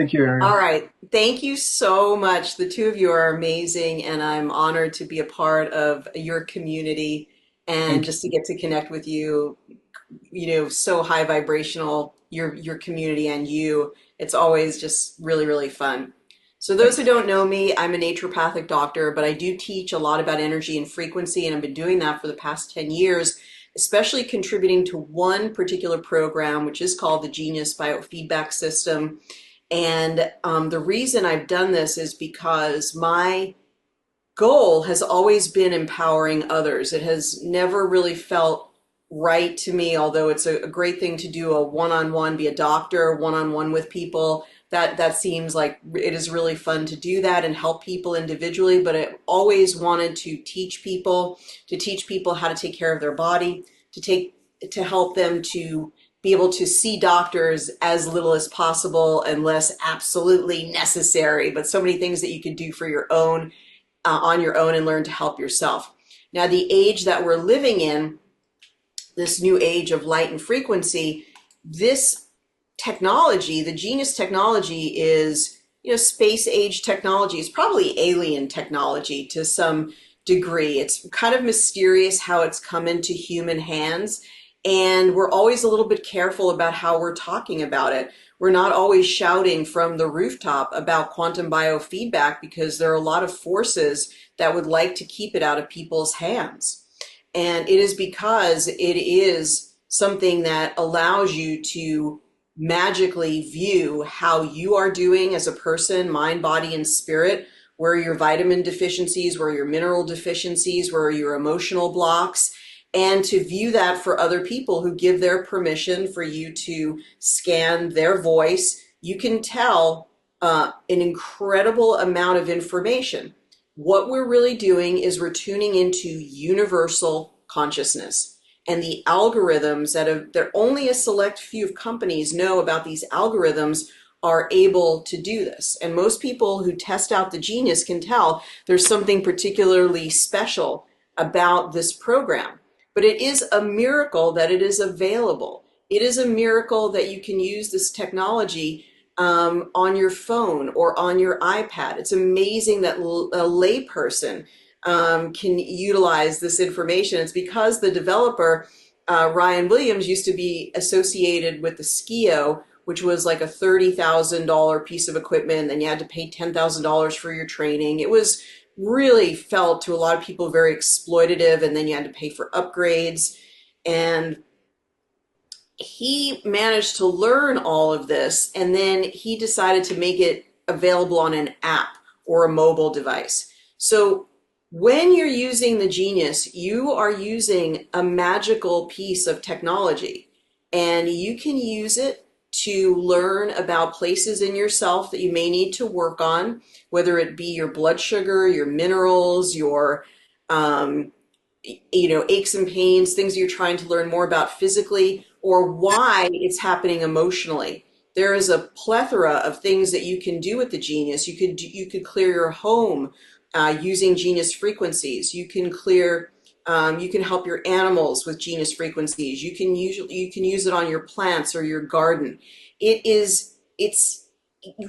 Thank you, All Ariel. right. Thank you so much. The two of you are amazing, and I'm honored to be a part of your community and Thank just to you. get to connect with you. So high vibrational, your community and you. It's always just really, really fun. So those who Thanks. don't know me, I'm a naturopathic doctor, but I do teach a lot about energy and frequency, and I've been doing that for the past 10 years, especially contributing to one particular program, which is called the Genius Biofeedback System. And the reason I've done this is because my goal has always been empowering others. It has never really felt right to me, although it's a great thing to do a one-on-one, be a doctor, one-on-one with people. That seems like it is really fun to do that and help people individually, but I always wanted to teach people how to take care of their body, to help them to be able to see doctors as little as possible unless absolutely necessary, but so many things that you can do for your own on your own and learn to help yourself. Now, the age that we're living in, this new age of light and frequency, this technology, the genius technology is, space age technology. It's probably alien technology to some degree. It's kind of mysterious how it's come into human hands. And we're always a little bit careful about how we're talking about it. We're not always shouting from the rooftop about quantum biofeedback because there are a lot of forces that would like to keep it out of people's hands. And it is because it is something that allows you to magically view how you are doing as a person, mind, body, and spirit, where are your vitamin deficiencies, where are your mineral deficiencies, where are your emotional blocks, and to view that for other people who give their permission for you to scan their voice. You can tell an incredible amount of information. What we're really doing is we're tuning into universal consciousness. And the algorithms that only a select few of companies know about, these algorithms are able to do this. And most people who test out the genius can tell there's something particularly special about this program. But it is a miracle that it is available. It is a miracle that you can use this technology on your phone or on your iPad. It's amazing that a layperson can utilize this information. It's because the developer, Ryan Williams, used to be associated with the Skio, which was like a $30,000 piece of equipment, and then you had to pay $10,000 for your training. It was really felt to a lot of people very exploitative, and then you had to pay for upgrades. And he managed to learn all of this, and then he decided to make it available on an app or a mobile device. So when you're using the Genius, you are using a magical piece of technology, and you can use it to learn about places in yourself that you may need to work on, whether it be your blood sugar, your minerals, your um, aches and pains, things you're trying to learn more about physically, or why it's happening emotionally. There is a plethora of things that you can do with the Genius. You could clear your home using Genius frequencies. You can help your animals with Genius frequencies. You can use it on your plants or your garden. It's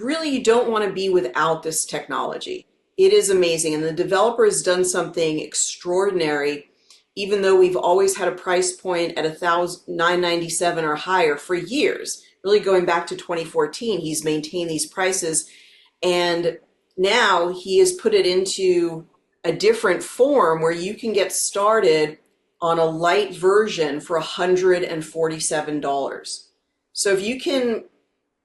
really, you don't want to be without this technology. It is amazing, and the developer has done something extraordinary. Even though we've always had a price point at 1,997 or higher for years, really going back to 2014, he's maintained these prices, and now he has put it into a different form where you can get started on a light version for $147. So if you can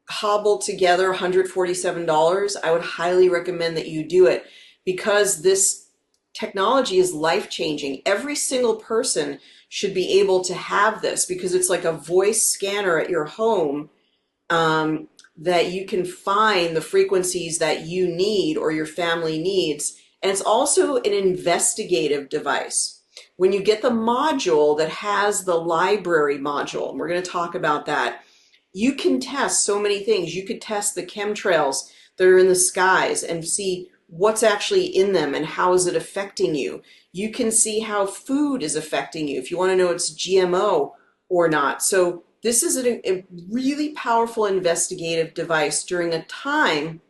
hobble together $147, I would highly recommend that you do it, because this technology is life changing. Every single person should be able to have this because it's like a voice scanner at your home, that you can find the frequencies that you need or your family needs. And it's also an investigative device. When you get the module that has the library module, and we're going to talk about that, you can test so many things. You could test the chemtrails that are in the skies and see what's actually in them and how is it affecting you. You can see how food is affecting you if you want to know it's GMO or not. So this is a really powerful investigative device during a time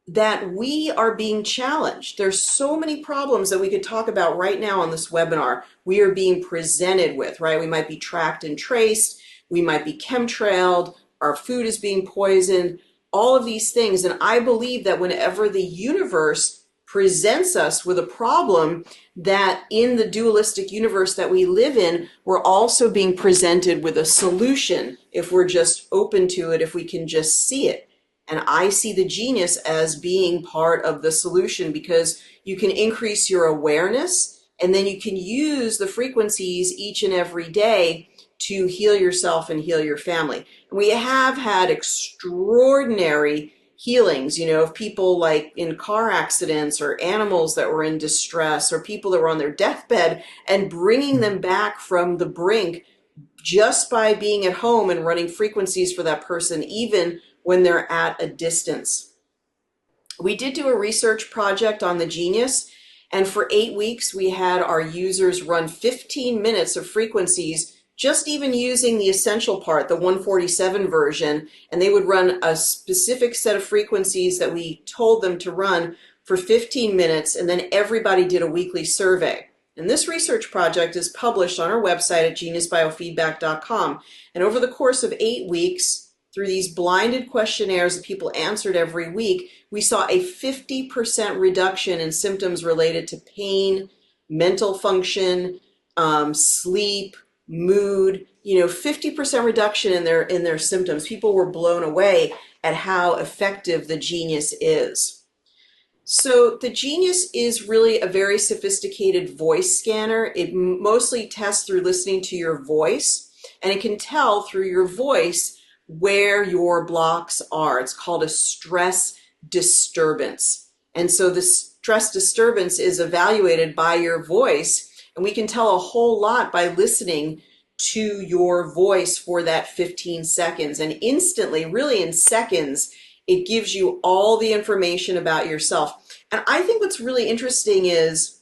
that we are being challenged. There's so many problems that we could talk about right now on this webinar. We are being presented with, right? We might be tracked and traced. We might be chemtrailed. Our food is being poisoned. All of these things. And I believe that whenever the universe presents us with a problem, that in the dualistic universe that we live in, we're also being presented with a solution if we're just open to it, if we can just see it. And I see the genius as being part of the solution, because you can increase your awareness and then you can use the frequencies each and every day to heal yourself and heal your family. And we have had extraordinary healings, of people like in car accidents, or animals that were in distress, or people that were on their deathbed, and bringing them back from the brink just by being at home and running frequencies for that person, even when they're at a distance. We did do a research project on the Genius, and for 8 weeks we had our users run 15 minutes of frequencies, just even using the essential part, the 147 version, and they would run a specific set of frequencies that we told them to run for 15 minutes, and then everybody did a weekly survey. And this research project is published on our website at geniusbiofeedback.com. And over the course of 8 weeks, through these blinded questionnaires that people answered every week, we saw a 50% reduction in symptoms related to pain, mental function, sleep, mood, 50% reduction in their symptoms. People were blown away at how effective the Genius is. So the Genius is really a very sophisticated voice scanner. It mostly tests through listening to your voice, and it can tell through your voice where your blocks are. It's called a stress disturbance. And so the stress disturbance is evaluated by your voice, and we can tell a whole lot by listening to your voice for that 15 seconds. And instantly, really in seconds, it gives you all the information about yourself. And I think what's really interesting is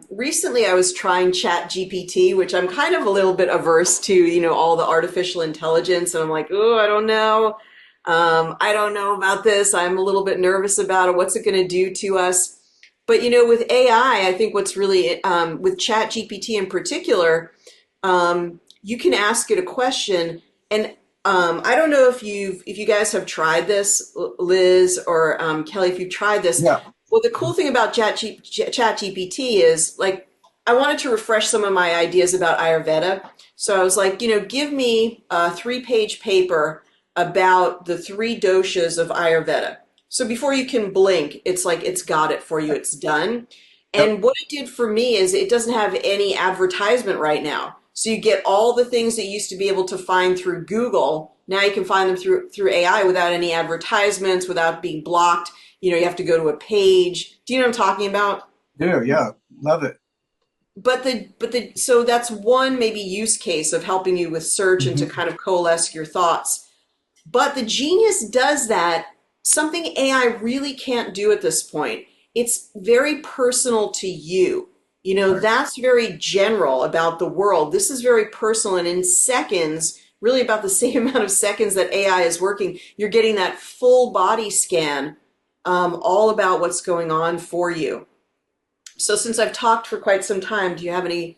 recently I was trying ChatGPT, which I'm kind of a little bit averse to, all the artificial intelligence. And I'm like, oh, I don't know. I don't know about this. I'm a little bit nervous about it. What's it going to do to us? But, with AI, I think what's really, with ChatGPT in particular, you can ask it a question. And I don't know if you guys have tried this, Liz or Kelly, if you've tried this. Yeah. Well, the cool thing about ChatGPT is, like, I wanted to refresh some of my ideas about Ayurveda. So I was like, give me a 3-page paper about the 3 doshas of Ayurveda. So before you can blink, it's like it's got it for you. It's done. Yep. And what it did for me is it doesn't have any advertisement right now. So you get all the things that you used to be able to find through Google. Now you can find them through AI without any advertisements, without being blocked. You have to go to a page. Do you know what I'm talking about? Yeah. Love it. So that's one maybe use case of helping you with search and to Hmm. kind of coalesce your thoughts. But the Genius does that, something AI really can't do at this point. It's very personal to you. Right. That's very general about the world. This is very personal, and in seconds, really about the same amount of seconds that AI is working, you're getting that full body scan, all about what's going on for you. So since I've talked for quite some time, do you have any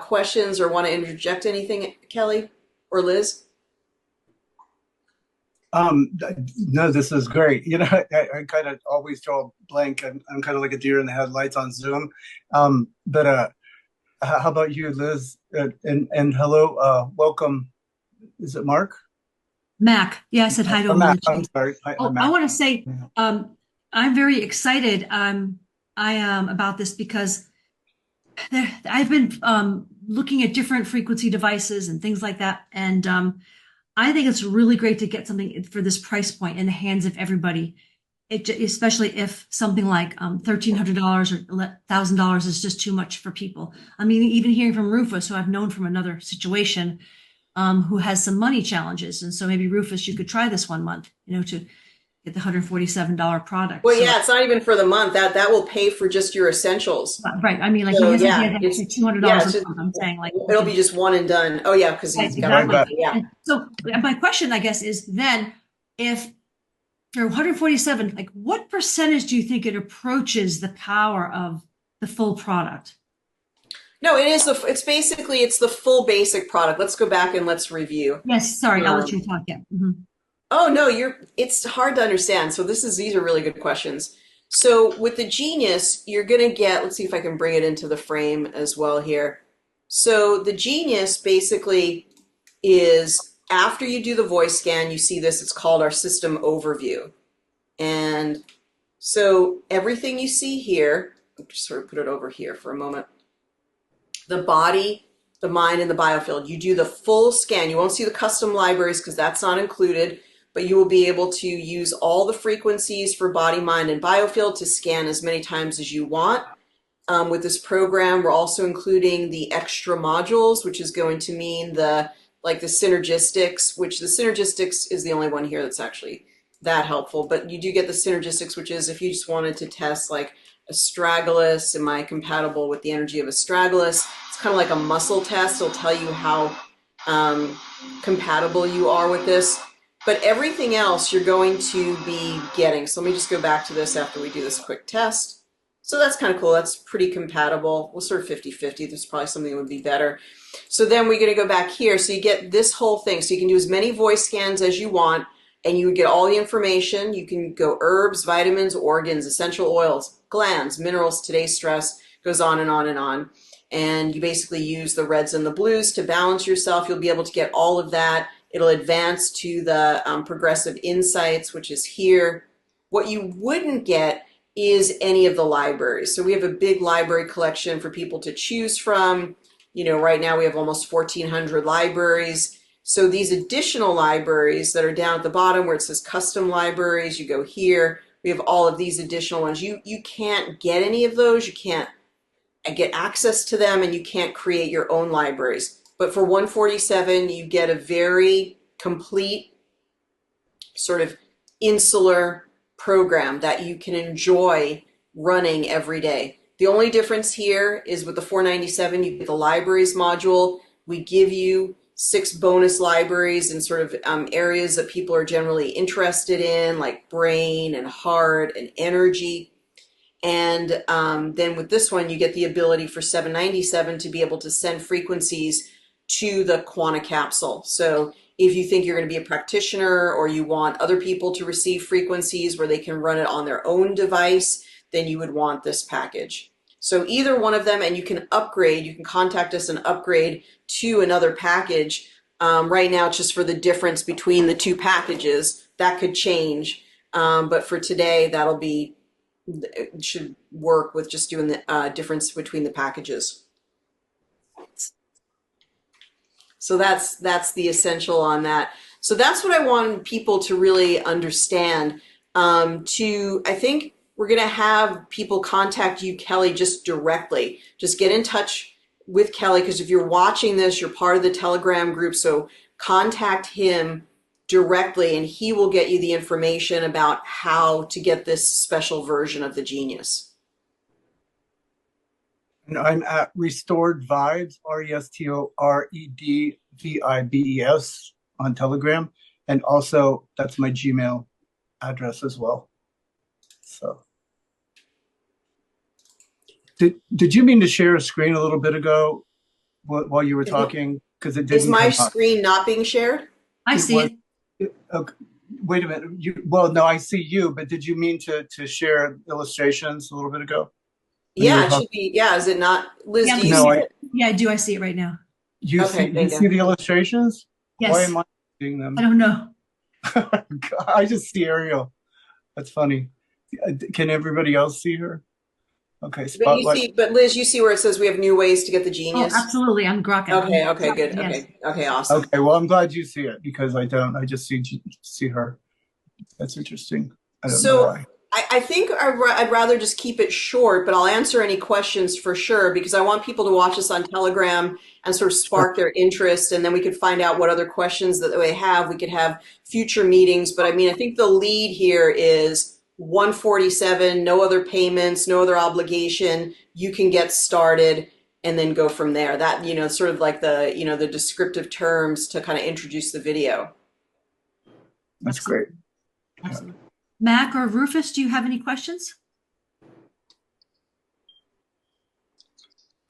questions or want to interject anything, Kelly or Liz? No, this is great. I kind of always draw a blank. I'm kind of like a deer in the headlights on Zoom. But how about you, Liz? And hello, welcome. Is it Mark? Mac. Yeah, I said hi to Or him in Mac? the I'm chat. sorry. Hi, Oh, I Mac. want to say Yeah. I'm very excited. I am about this because I've been looking at different frequency devices and things like that, and I think it's really great to get something for this price point in the hands of everybody. Especially if something like $1,300 or $1,000 is just too much for people. I mean, even hearing from Rufus, who I've known from another situation, who has some money challenges, and so maybe Rufus, you could try this one month, to get the $147 product. Well, So, yeah, it's not even for the month. That will pay for just your essentials. right. I mean, like So he hasn't yeah, had it's actually $200 yeah, a it's just month. I'm saying like you it'll be can, just one and done. Oh yeah, because right, he's got Right, it. exactly. but Yeah. And so my question, I guess, is then if for 147, like what percentage do you think it approaches the power of the full product? No, it is it's basically it's the full basic product. Let's go back and let's review. Yes, sorry, I'll let Um, you talk. Yeah. Mhm. oh no, it's hard to understand. So these are really good questions. So with the Genius, you're gonna get, let's see if I can bring it into the frame as well here. So the Genius basically is after you do the voice scan, you see this, it's called our system overview. And so everything you see here, I'll just sort of put it over here for a moment. The body, the mind, and the biofield. You do the full scan. You won't see the custom libraries because that's not included, but you will be able to use all the frequencies for body, mind, and biofield to scan as many times as you want. With this program, we're also including the extra modules, which is going to mean the synergistics, which the synergistics is the only one here that's actually that helpful. But you do get the synergistics, which is if you just wanted to test like astragalus, am I compatible with the energy of astragalus? It's kind of like a muscle test. It'll tell you how compatible you are with this. But everything else you're going to be getting. So let me just go back to this after we do this quick test. So that's kind of cool. That's pretty compatible. We'll sort of 50-50. There's probably something that would be better. So then we're going to go back here. So you get this whole thing. So you can do as many voice scans as you want, and you would get all the information. You can go herbs, vitamins, organs, essential oils, glands, minerals, today's stress, goes on and on and on. And you basically use the reds and the blues to balance yourself. You'll be able to get all of that. It'll advance to the progressive insights, which is here. What you wouldn't get is any of the libraries. So we have a big library collection for people to choose from. You know, right now we have almost 1,400 libraries. So these additional libraries that are down at the bottom where it says custom libraries, you go here, we have all of these additional ones. You can't get any of those. You can't get access to them, and you can't create your own libraries. But for 147, you get a very complete sort of insular program that you can enjoy running every day. The only difference here is with the 497, you get the libraries module. We give you 6 bonus libraries in sort of areas that people are generally interested in, like brain and heart and energy. And then with this one, you get the ability for 797 to be able to send frequencies to the Quanta capsule. So if you think you're going to be a practitioner or you want other people to receive frequencies where they can run it on their own device, then you would want this package. So either one of them, and you can upgrade, you can contact us and upgrade to another package. Right now, it's just for the difference between the two packages. That could change. But for today, it should work with just doing the difference between the packages. So that's the essential on that. So that's what I want people to really understand. I think we're going to have people contact you, Kelly, just directly. Just get in touch with Kelly, because if you're watching this, you're part of the Telegram group. So contact him directly, and he will get you the information about how to get this special version of the Genius. And I'm at Restored Vibes, RESTOREDVIBES on Telegram. And also that's my Gmail address as well. So did you mean to share a screen a little bit ago while you were talking? Because it didn't. Is my screen not being shared? I see it. Okay. Wait a minute. Well, no, I see you, but did you mean to share illustrations a little bit ago? Yeah, it should be. Yeah, is it not? Liz, Yeah, do you see it? Yeah, I do. I see it right now. You see the illustrations? Yes. Why am I seeing them? I don't know. I just see Ariel. That's funny. Can everybody else see her? Okay, spotlight. But Liz, you see where it says we have new ways to get the Genius? Oh, absolutely. I'm grokking. Okay, good. Yes. Okay, awesome. Okay, well, I'm glad you see it because I don't. I just see her. That's interesting. I don't know why. I think I'd rather just keep it short, but I'll answer any questions for sure because I want people to watch us on Telegram and sort of Sure. spark their interest, and then we could find out what other questions that they have. We could have future meetings, but I mean, I think the lead here is 147, no other payments, no other obligation. You can get started and then go from there. That, sort of like the descriptive terms to kind of introduce the video. That's Excellent. great. Yeah. Excellent. Mac or Rufus, do you have any questions?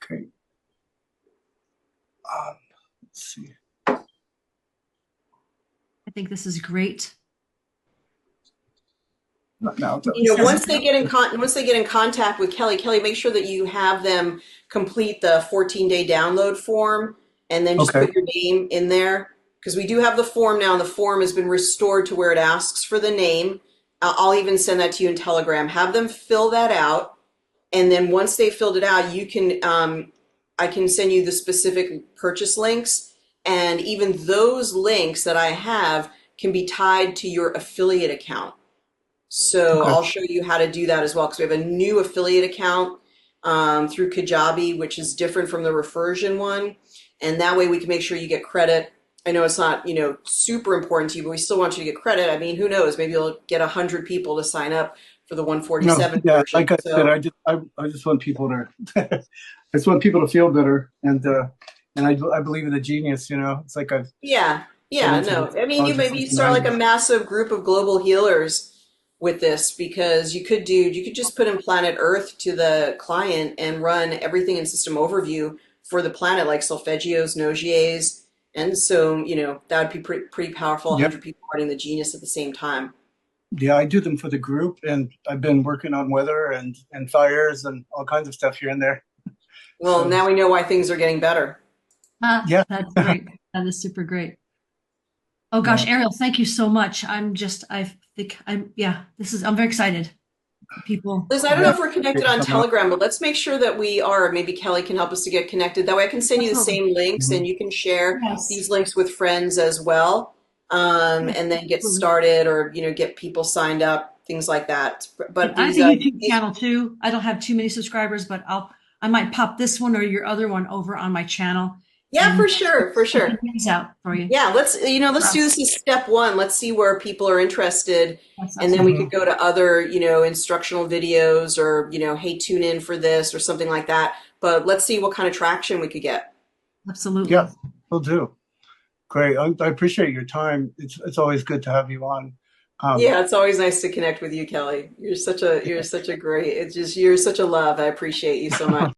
Okay. Let's see. I think this is great. Now, Once they get in contact with Kelly, make sure that you have them complete the 14-day download form and then just okay. put your name in there because we do have the form now. And the form has been restored to where it asks for the name. I'll even send that to you in Telegram. Have them fill that out, and then once they filled it out, you can I can send you the specific purchase links, and even those links that I have can be tied to your affiliate account. So Okay. I'll show you how to do that as well because we have a new affiliate account through Kajabi, which is different from the Reversion one, and that way we can make sure you get credit. I know it's not, super important to you, but we still want you to get credit. I mean, who knows? Maybe you'll get 100 people to sign up for the No, 147 yeah, version. like I said, So I just want people to I just want people to feel better, and I believe in the genius. It's like I've yeah, been yeah, into no. this I mean, you technology maybe since you the start like a 90s. massive group of global healers with this because you could just put in planet Earth to the client and run everything in system overview for the planet, like solfeggios, nogies. And so, that would be pretty powerful, Yep. 100 people running the genius at the same time. Yeah, I do them for the group, and I've been working on weather and fires and all kinds of stuff here and there. Well, So now we know why things are getting better. yeah, That's great. That is super great. Oh yeah, gosh, Ariel, thank you so much. I'm very excited. People, Liz, I don't know yeah. if we're Great connected to on come out. Telegram, but let's make sure that we are. Maybe Kelly can help us to get connected. That way I can send you the absolutely. same links Mhm. and you can share Yes, these links with friends as well. yes, And then get absolutely. started or, get people signed up, things like that. And But I have these, a YouTube channel too. I don't have too many subscribers, but I might pop this one or your other one over on my channel yeah, and for sure, for get the sure. news out for you. Yeah, For let's do us. this as step one. Let's see where people are interested, That's and then we absolutely Mhm. could go to other, instructional videos or, hey, tune in for this or something like that. But let's see what kind of traction we could get. Yeah, absolutely. will do. Great. I appreciate your time. It's always good to have you on. Um, Yeah, it's always nice to connect with you, Kelly. You're such a great, it's just you're such a love. I appreciate you so much.